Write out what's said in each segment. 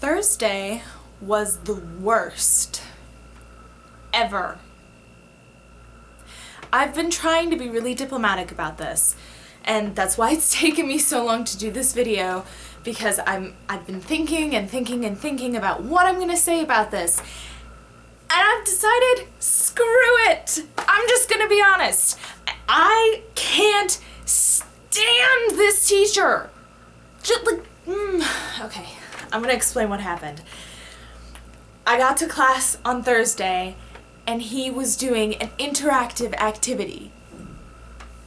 Thursday was the worst ever. I've been trying to be really diplomatic about this, and that's why it's taken me so long to do this video, because I've been thinking and thinking and thinking about what I'm gonna say about this, and I've decided, screw it! I'm just gonna be honest. I can't stand this teacher. Just like, okay, I'm gonna explain what happened. I got to class on Thursday, and he was doing an interactive activity.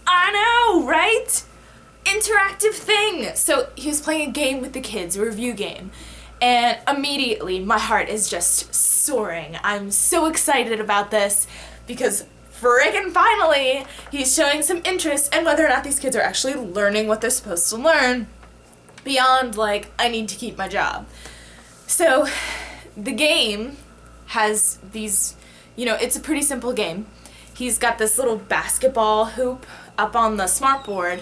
I know, right? Interactive thing. So he was playing a game with the kids, a review game, and immediately my heart is just soaring. I'm so excited about this because friggin' finally he's showing some interest in whether or not these kids are actually learning what they're supposed to learn beyond, like, I need to keep my job. So the game has these, it's a pretty simple game. He's got this little basketball hoop up on the smartboard,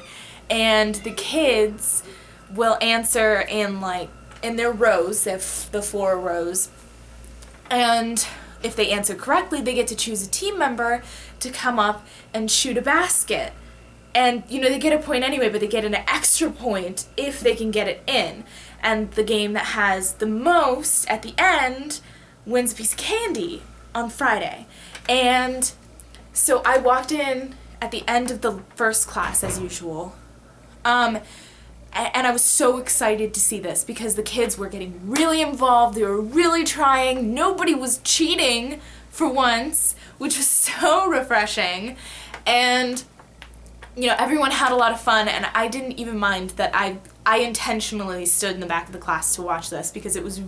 and the kids will answer in their rows. They have the 4 rows, and if they answer correctly, they get to choose a team member to come up and shoot a basket. And, they get a point anyway, but they get an extra point if they can get it in. And the game that has the most at the end wins a piece of candy on Friday. And so I walked in at the end of the first class, as usual. And I was so excited to see this because the kids were getting really involved. They were really trying. Nobody was cheating for once, which was so refreshing. And everyone had a lot of fun, and I didn't even mind that I intentionally stood in the back of the class to watch this because it was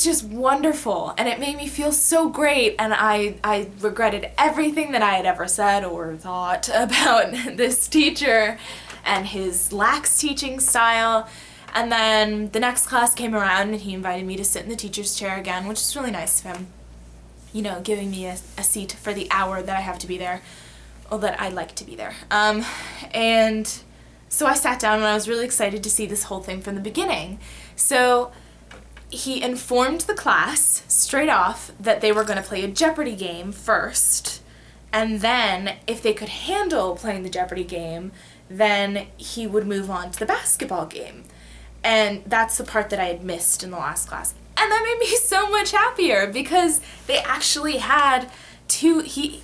just wonderful, and it made me feel so great, and I regretted everything that I had ever said or thought about this teacher and his lax teaching style. And then the next class came around, and he invited me to sit in the teacher's chair again, which is really nice of him, giving me a seat for the hour that I have to be there. Well, that I like to be there. And so I sat down, and I was really excited to see this whole thing from the beginning. So he informed the class straight off that they were going to play a Jeopardy game first, and then if they could handle playing the Jeopardy game, then he would move on to the basketball game. And that's the part that I had missed in the last class. And that made me so much happier because they actually had he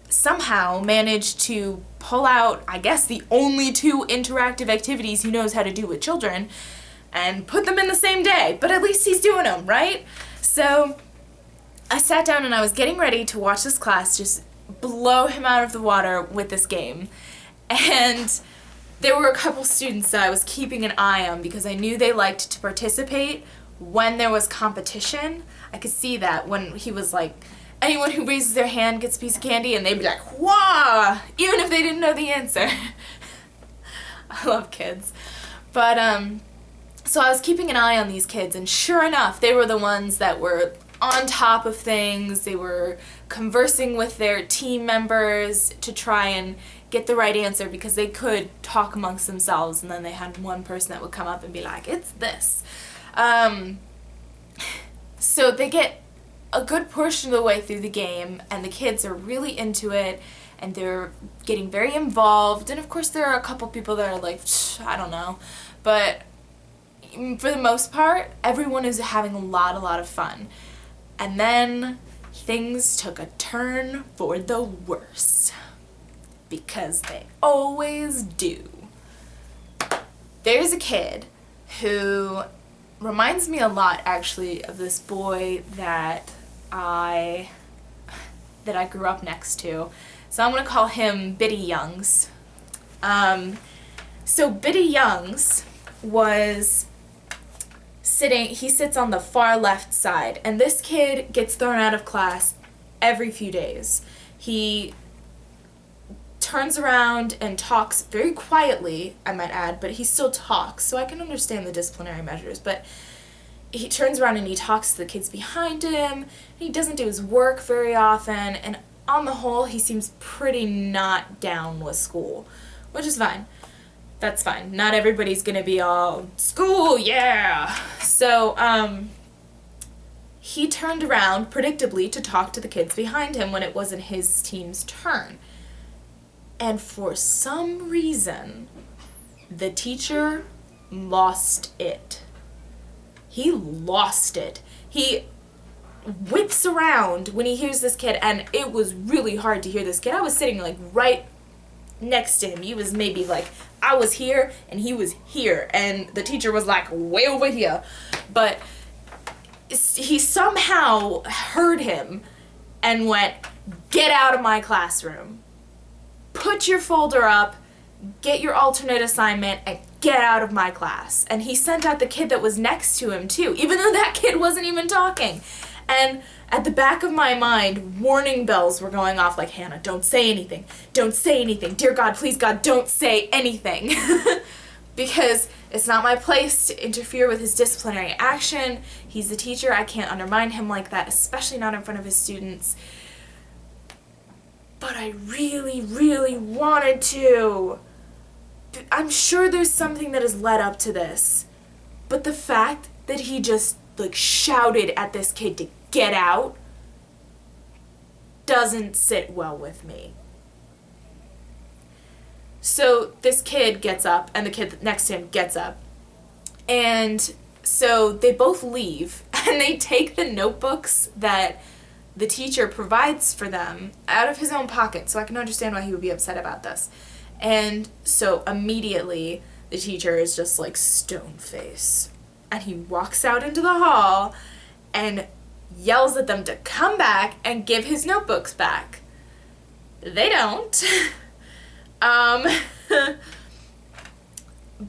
somehow managed to pull out, I guess, the only 2 interactive activities he knows how to do with children and put them in the same day. But at least he's doing them, right? So I sat down and I was getting ready to watch this class just blow him out of the water with this game. And there were a couple students that I was keeping an eye on because I knew they liked to participate when there was competition. I could see that when he was like, anyone who raises their hand gets a piece of candy, and they'd be like, "Wah!" even if they didn't know the answer. I love kids. But, so I was keeping an eye on these kids, and sure enough, they were the ones that were on top of things. They were conversing with their team members to try and get the right answer because they could talk amongst themselves, and then they had one person that would come up and be like, "It's this." So they get a good portion of the way through the game, and the kids are really into it, and they're getting very involved, and of course there are a couple people that are like, I don't know, but for the most part, everyone is having a lot of fun. And then things took a turn for the worse, because they always do. There's a kid who reminds me a lot, actually, of this boy that I grew up next to. So I'm going to call him Biddy Youngs. So Biddy Youngs was he sits on the far left side, and this kid gets thrown out of class every few days. He turns around and talks very quietly, I might add, but he still talks, so I can understand the disciplinary measures, but he turns around and he talks to the kids behind him. He doesn't do his work very often, and on the whole, he seems pretty not down with school, which is fine. That's fine. Not everybody's gonna be all, school, yeah! So, he turned around, predictably, to talk to the kids behind him when it wasn't his team's turn. And for some reason, the teacher lost it. He lost it. He whips around when he hears this kid, and it was really hard to hear this kid. I was sitting like right next to him. He was maybe like, I was here and he was here, and the teacher was like way over here. But he somehow heard him and went, get out of my classroom. Put your folder up, get your alternate assignment, and get out of my class. And he sent out the kid that was next to him too, even though that kid wasn't even talking. And at the back of my mind, warning bells were going off like, Hannah, don't say anything. Don't say anything. Dear God, please God, don't say anything. Because it's not my place to interfere with his disciplinary action. He's the teacher. I can't undermine him like that, especially not in front of his students. But I really, really wanted to. I'm sure there's something that has led up to this. But the fact that he just, like, shouted at this kid to get out doesn't sit well with me. So this kid gets up, and the kid next to him gets up. And so they both leave, and they take the notebooks that the teacher provides for them out of his own pocket, so I can understand why he would be upset about this. And so immediately the teacher is just like stone face, and he walks out into the hall and yells at them to come back and give his notebooks back. They don't.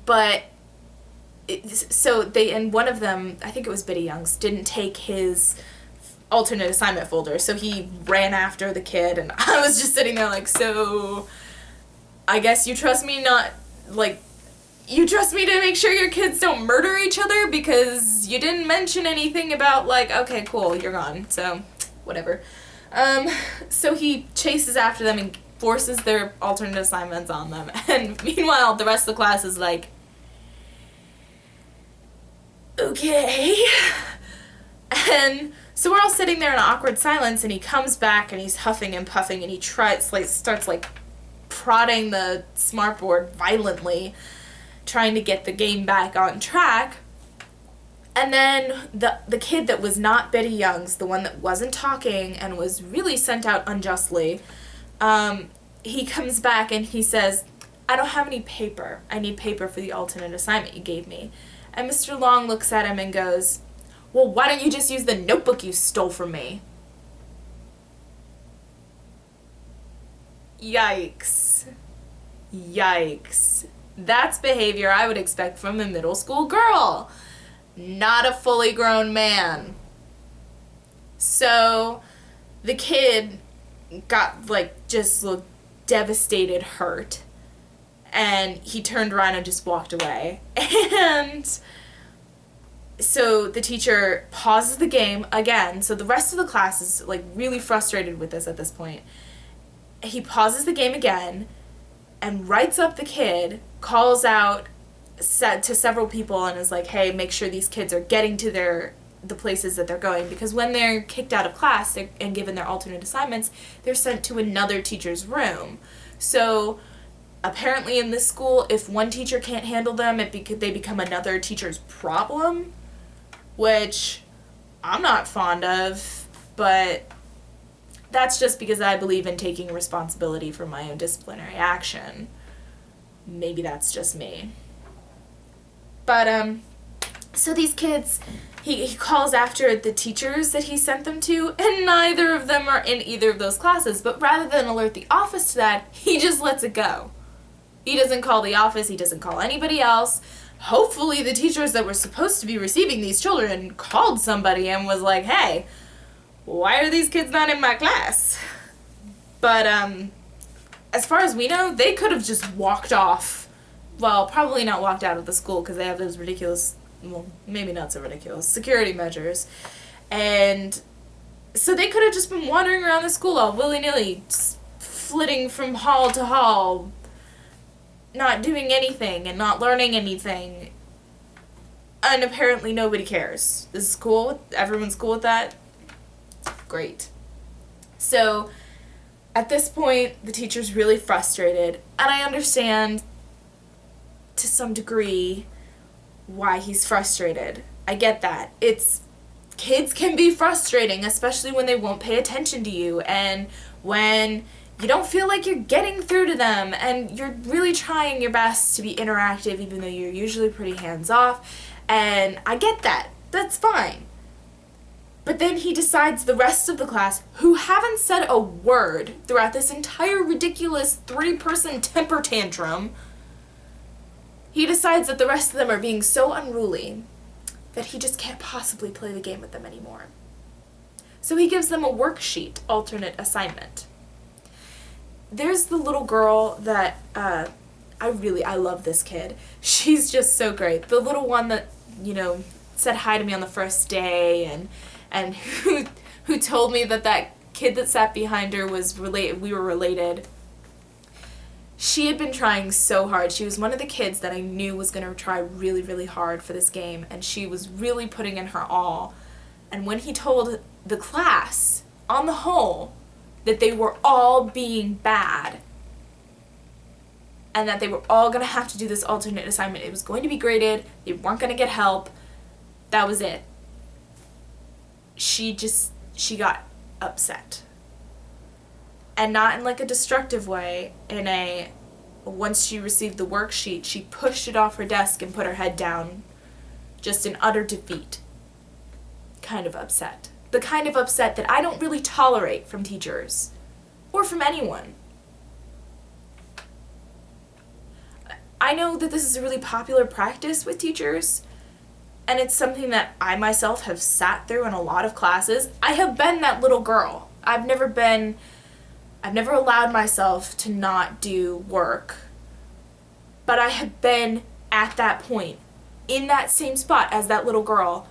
But so they, and one of them, I think it was Biddy Young's, didn't take his alternate assignment folder, so he ran after the kid, and I was just sitting there like, so I guess you trust me not, like, you trust me to make sure your kids don't murder each other because you didn't mention anything about, like, okay, cool, you're gone, so whatever. So he chases after them and forces their alternate assignments on them, and meanwhile the rest of the class is like, okay. And so we're all sitting there in awkward silence, and he comes back and he's huffing and puffing, and he starts like prodding the smartboard violently, trying to get the game back on track. And then the kid that was not Biddy Young's, the one that wasn't talking and was really sent out unjustly, he comes back and he says, I don't have any paper. I need paper for the alternate assignment you gave me. And Mr. Long looks at him and goes, well, why don't you just use the notebook you stole from me? Yikes. Yikes. That's behavior I would expect from a middle school girl, not a fully grown man. So the kid got, like, just looked devastated, hurt, and he turned around and just walked away. And so the teacher pauses the game again. So the rest of the class is, like, really frustrated with this at this point. He pauses the game again and writes up the kid, calls out to several people and is like, hey, make sure these kids are getting to the places that they're going, because when they're kicked out of class and given their alternate assignments, they're sent to another teacher's room. So apparently in this school, if one teacher can't handle them, they become another teacher's problem, which I'm not fond of, but that's just because I believe in taking responsibility for my own disciplinary action. Maybe that's just me. But, so these kids, he calls after the teachers that he sent them to, and neither of them are in either of those classes, but rather than alert the office to that, he just lets it go. He doesn't call the office, he doesn't call anybody else. Hopefully the teachers that were supposed to be receiving these children called somebody and was like, hey, why are these kids not in my class? But, as far as we know, they could have just walked off. Well, probably not walked out of the school because they have those ridiculous, well, maybe not so ridiculous, security measures. And so they could have just been wandering around the school all willy-nilly, flitting from hall to hall, not doing anything and not learning anything, and apparently nobody cares. This is cool? Everyone's cool with that? Great. So at this point, the teacher's really frustrated, and I understand to some degree why he's frustrated. I get that. Kids can be frustrating, especially when they won't pay attention to you, and when you don't feel like you're getting through to them, and you're really trying your best to be interactive even though you're usually pretty hands-off, and I get that. That's fine. But then he decides the rest of the class, who haven't said a word throughout this entire ridiculous 3-person temper tantrum, he decides that the rest of them are being so unruly that he just can't possibly play the game with them anymore. So he gives them a worksheet alternate assignment. There's the little girl that, I love this kid. She's just so great. The little one that, said hi to me on the first day and who told me that kid that sat behind her was we were related. She had been trying so hard. She was one of the kids that I knew was going to try really, really hard for this game, and she was really putting in her all. And when he told the class, on the whole, that they were all being bad, and that they were all going to have to do this alternate assignment, it was going to be graded, they weren't going to get help, that was it. She got upset. And not in like a destructive way, once she received the worksheet, she pushed it off her desk and put her head down, just in utter defeat. Kind of upset. The kind of upset that I don't really tolerate from teachers, or from anyone. I know that this is a really popular practice with teachers, and it's something that I myself have sat through in a lot of classes. I have been that little girl. I've never allowed myself to not do work, but I have been at that point, in that same spot as that little girl,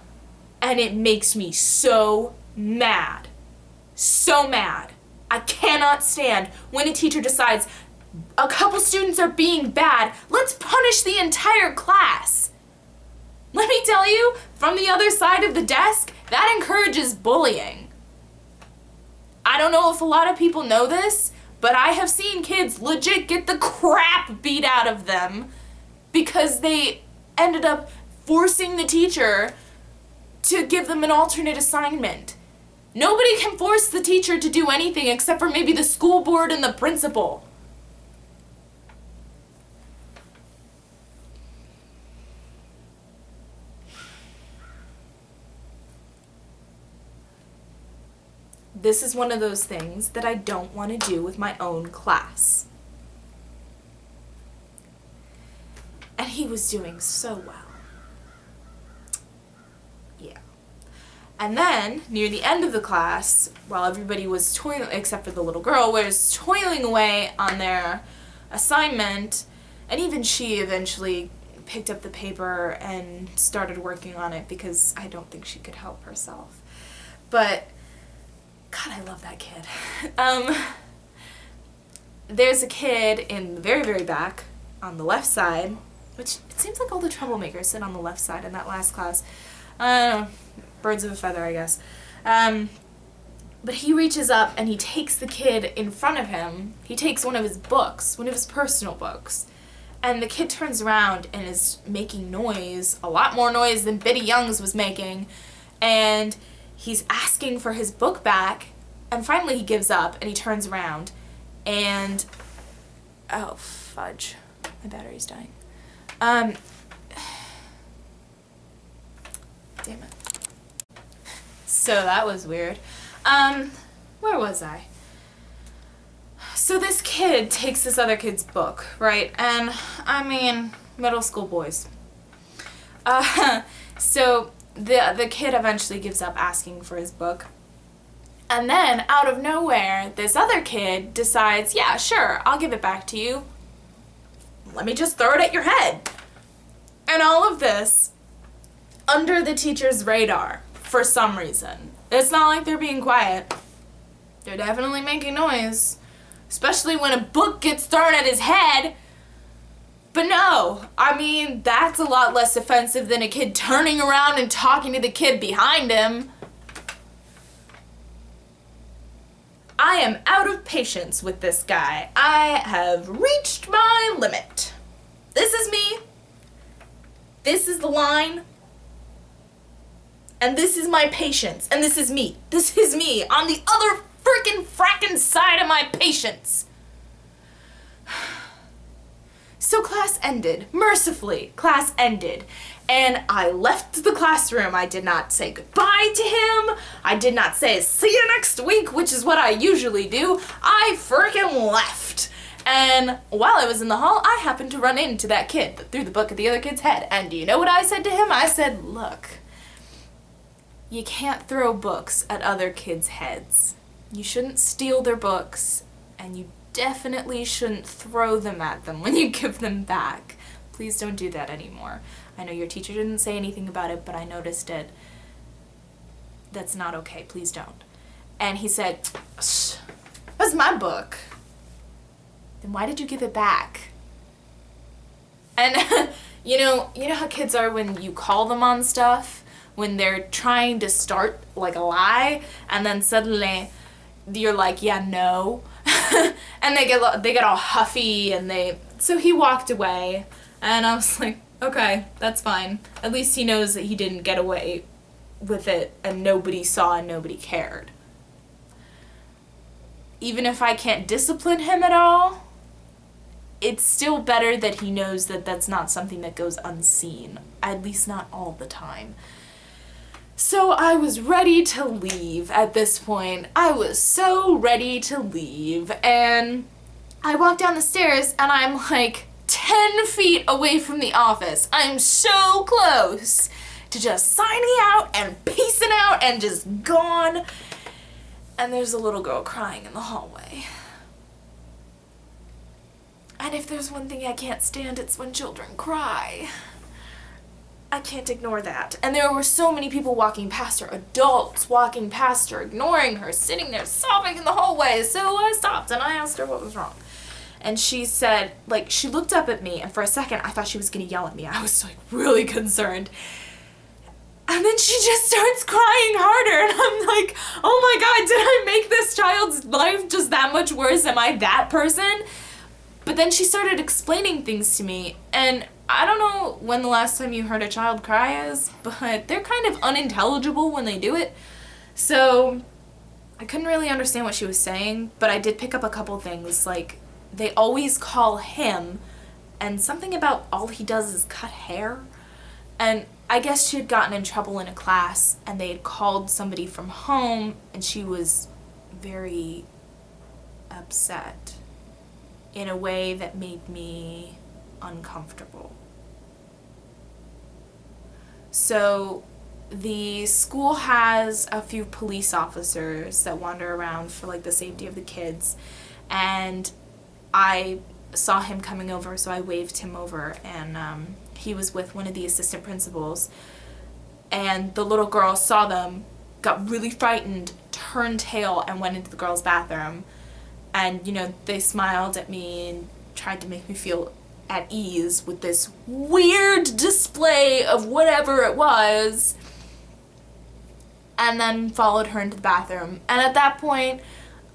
and it makes me so mad. So mad. I cannot stand when a teacher decides a couple students are being bad, let's punish the entire class. Let me tell you, from the other side of the desk, that encourages bullying. I don't know if a lot of people know this, but I have seen kids legit get the crap beat out of them because they ended up forcing the teacher to give them an alternate assignment. Nobody can force the teacher to do anything except for maybe the school board and the principal. This is one of those things that I don't want to do with my own class. And he was doing so well. Yeah. And then, near the end of the class, while everybody was toiling, except for the little girl, was toiling away on their assignment, and even she eventually picked up the paper and started working on it because I don't think she could help herself. But God, I love that kid. There's a kid in the very, very back on the left side, which it seems like all the troublemakers sit on the left side in that last class. Birds of a feather, I guess. But he reaches up and he takes the kid in front of him. He takes one of his books, one of his personal books. And the kid turns around and is making noise, a lot more noise than Biddy Young's was making. And he's asking for his book back, and finally he gives up, and he turns around, and, oh, fudge, my battery's dying. Damn it. So that was weird. Where was I? So this kid takes this other kid's book, right, and, I mean, middle school boys. So the kid eventually gives up asking for his book. And then, out of nowhere, this other kid decides, yeah, sure, I'll give it back to you. Let me just throw it at your head. And all of this under the teacher's radar for some reason. It's not like they're being quiet. They're definitely making noise. Especially when a book gets thrown at his head. But no, I mean, that's a lot less offensive than a kid turning around and talking to the kid behind him. I am out of patience with this guy. I have reached my limit. This is me. This is the line. And this is my patience. And this is me. This is me on the other frackin' side of my patience. So class ended. Mercifully, class ended. And I left the classroom. I did not say goodbye to him. I did not say, see you next week, which is what I usually do. I frickin' left. And while I was in the hall, I happened to run into that kid that threw the book at the other kid's head. And do you know what I said to him? I said, look, you can't throw books at other kids' heads. You shouldn't steal their books, and you definitely shouldn't throw them at them when you give them back. Please don't do that anymore. I know your teacher didn't say anything about it, but I noticed it. That's not okay. Please don't. And he said, that's my book. Then why did you give it back? And you know how kids are when you call them on stuff? When they're trying to start like a lie, and then suddenly you're like, yeah, no. And they get all huffy, and so he walked away, and I was like, okay, that's fine. At least he knows that he didn't get away with it, and nobody saw and nobody cared. Even if I can't discipline him at all, it's still better that he knows that that's not something that goes unseen, at least not all the time. So I was ready to leave at this point. I was so ready to leave, and I walked down the stairs, and I'm like 10 feet away from the office. I'm so close to just signing out and peacing out and just gone. And there's a little girl crying in the hallway. And if there's one thing I can't stand, it's when children cry. I can't ignore that. And there were so many people walking past her, adults walking past her, ignoring her, sitting there sobbing in the hallway. So I stopped and I asked her what was wrong. And she said, like, she looked up at me, and for a second I thought she was gonna yell at me. I was like really concerned. And then she just starts crying harder, and I'm like, oh my God, did I make this child's life just that much worse? Am I that person? But then she started explaining things to me, and I don't know when the last time you heard a child cry is, but they're kind of unintelligible when they do it. So I couldn't really understand what she was saying, but I did pick up a couple things, like they always call him, and something about all he does is cut hair. And I guess she had gotten in trouble in a class, and they had called somebody from home, and she was very upset in a way that made me uncomfortable. So the school has a few police officers that wander around for like the safety of the kids, and I saw him coming over, so I waved him over, and he was with one of the assistant principals, and the little girl saw them, got really frightened, turned tail, and went into the girls' bathroom. And, you know, they smiled at me and tried to make me feel at ease with this weird display of whatever it was, and then followed her into the bathroom. And at that point,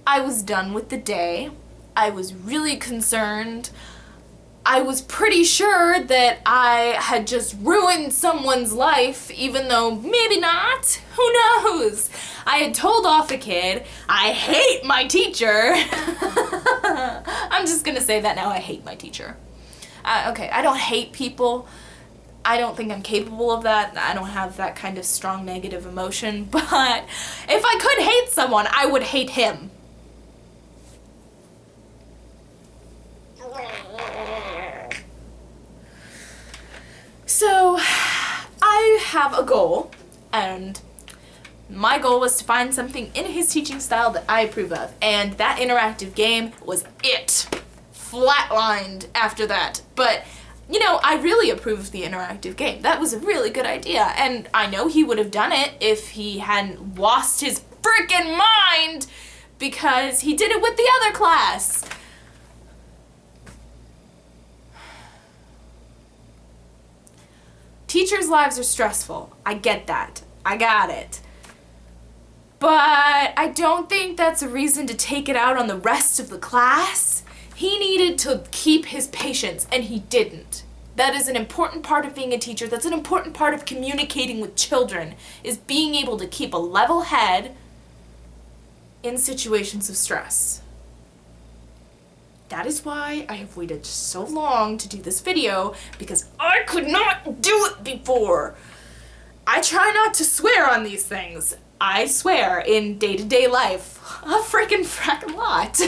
I was done with the day. I was really concerned. I was pretty sure that I had just ruined someone's life, even though maybe not. Who knows? I had told off a kid. I hate my teacher. I'm just gonna say that now. I hate my teacher. Okay, I don't hate people. I don't think I'm capable of that. I don't have that kind of strong negative emotion. But if I could hate someone, I would hate him. So, I have a goal, and my goal was to find something in his teaching style that I approve of, and that interactive game was it. Flatlined after that. But, you know, I really approve of the interactive game. That was a really good idea, and I know he would have done it if he hadn't lost his freaking mind, because he did it with the other class. Teachers' lives are stressful. I get that. I got it. But I don't think that's a reason to take it out on the rest of the class. He needed to keep his patience, and he didn't. That is an important part of being a teacher. That's an important part of communicating with children, is being able to keep a level head in situations of stress. That is why I have waited so long to do this video, because I could not do it before. I try not to swear on these things. I swear in day-to-day life a frickin' lot.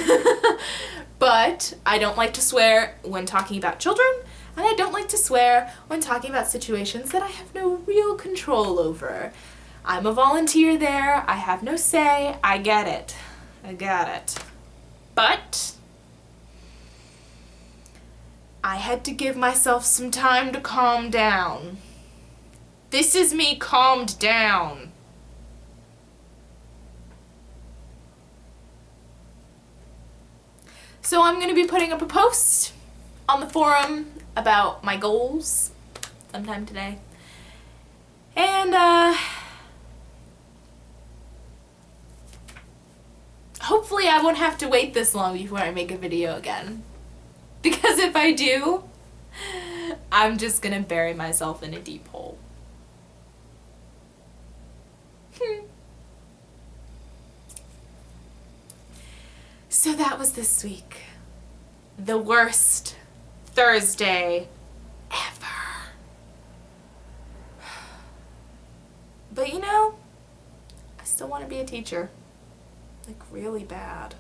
But I don't like to swear when talking about children, and I don't like to swear when talking about situations that I have no real control over. I'm a volunteer there. I have no say. I get it. I got it. But I had to give myself some time to calm down. This is me calmed down. So I'm going to be putting up a post on the forum about my goals sometime today. And hopefully I won't have to wait this long before I make a video again. Because if I do, I'm just going to bury myself in a deep hole. So that was this week. The worst Thursday ever. But you know, I still want to be a teacher. Like really bad.